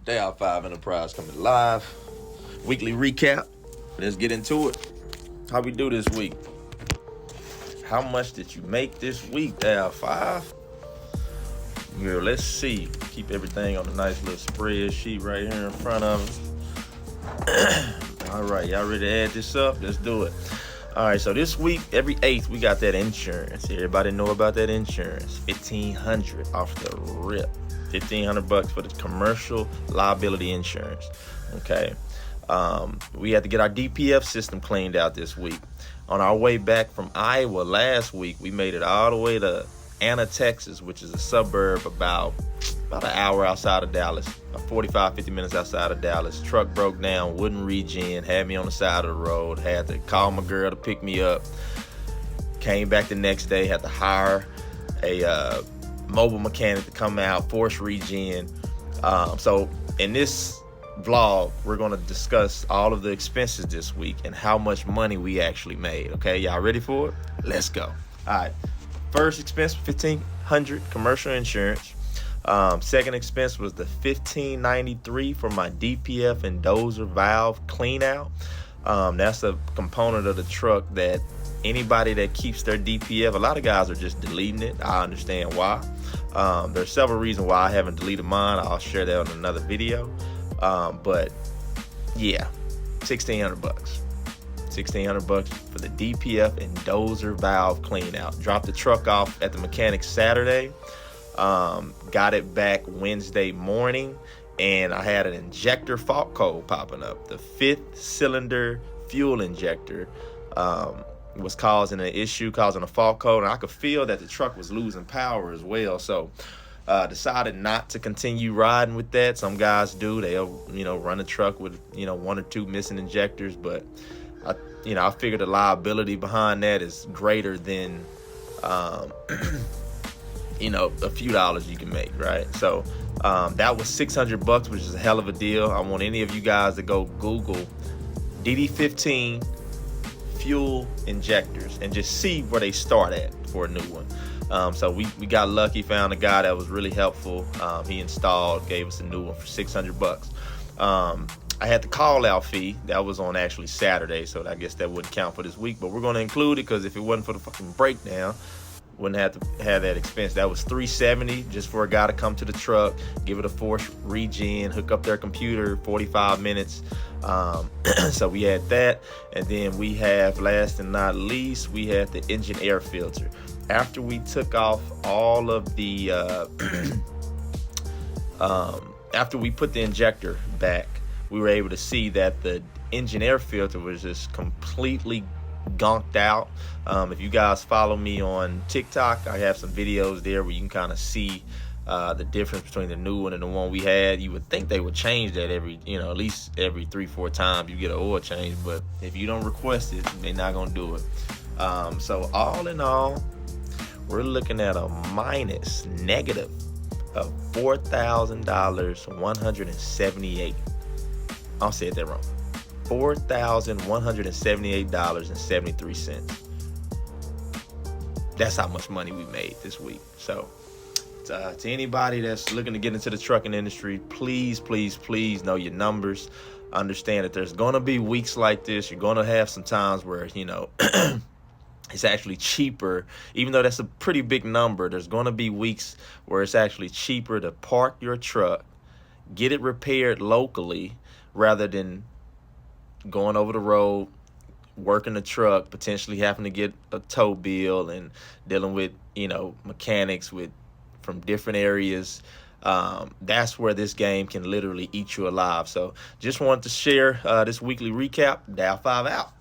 Day out 5 Enterprise coming live. Weekly recap. Let's get into it. How we do this week? How much did you make this week? Day out 5. Yeah, let's see. Keep everything on a nice little spreadsheet right here in front of us. All right, y'all ready to add this up? Let's do it. All right, so this week, every 8th, we got that insurance. Everybody know about that insurance. $1,500 off the rip. $1,500 for the commercial liability insurance. Okay. We had to get our DPF system cleaned out this week. On our way back from Iowa last week, we made it all the way to Anna, Texas, which is a suburb about an hour outside of Dallas, 45, 50 minutes outside of Dallas. Truck broke down, wouldn't regen, had me on the side of the road, had to call my girl to pick me up. Came back the next day, had to hire a mobile mechanic to come out, force regen. So in this vlog, we're going to discuss all of the expenses this week and how much money we actually made. Okay, y'all ready for it? Let's go. All right, first expense, $1,500 commercial insurance. Second expense was the $1,593 for my DPF and dozer valve clean out. That's a component of the truck that anybody that keeps their DPF, a lot of guys are just deleting it. I understand why. There's several reasons why I haven't deleted mine. I'll share that on another video. But yeah, $1,600. $1,600 for the DPF and dozer valve clean out. Dropped the truck off at the mechanic Saturday. Got it back Wednesday morning, and I had an injector fault code popping up. The 5th cylinder fuel injector was causing an issue, causing a fault code, and I could feel that the truck was losing power as well. So decided not to continue riding with that. Some guys do. They'll, run a truck with, 1 or 2 missing injectors, but I figured the liability behind that is greater than a few dollars you can make, right? So that was $600, which is a hell of a deal. I want any of you guys to go Google DD15 fuel injectors and just see where they start at for a new one. So we got lucky, found a guy that was really helpful. He installed, gave us a new one for $600. I had the call out fee that was on actually Saturday, so I guess that wouldn't count for this week, but we're going to include it because if it wasn't for the fucking breakdown, wouldn't have to have that expense. That was $370 just for a guy to come to the truck, give it a force regen, hook up their computer, 45 minutes. So we had that, and then we have, last and not least, we had the engine air filter. After we took off all of the after we put the injector back, we were able to see that the engine air filter was just completely gonked out. If you guys follow me on TikTok, I have some videos there where you can kind of see the difference between the new one and the one we had. You would think they would change that every, at least every 3-4 times you get an oil change, but if you don't request it, they're not gonna do it. So all in all, we're looking at a negative of $4,178. I'll say that wrong. $4,178.73. That's how much money we made this week. So to anybody that's looking to get into the trucking industry, please, please, please know your numbers. Understand that there's going to be weeks like this. You're going to have some times where, it's actually cheaper. Even though that's a pretty big number, there's going to be weeks where it's actually cheaper to park your truck, get it repaired locally, rather than going over the road, working the truck, potentially having to get a tow bill and dealing with, mechanics from different areas. That's where this game can literally eat you alive. So just wanted to share this weekly recap. Day out 5 out.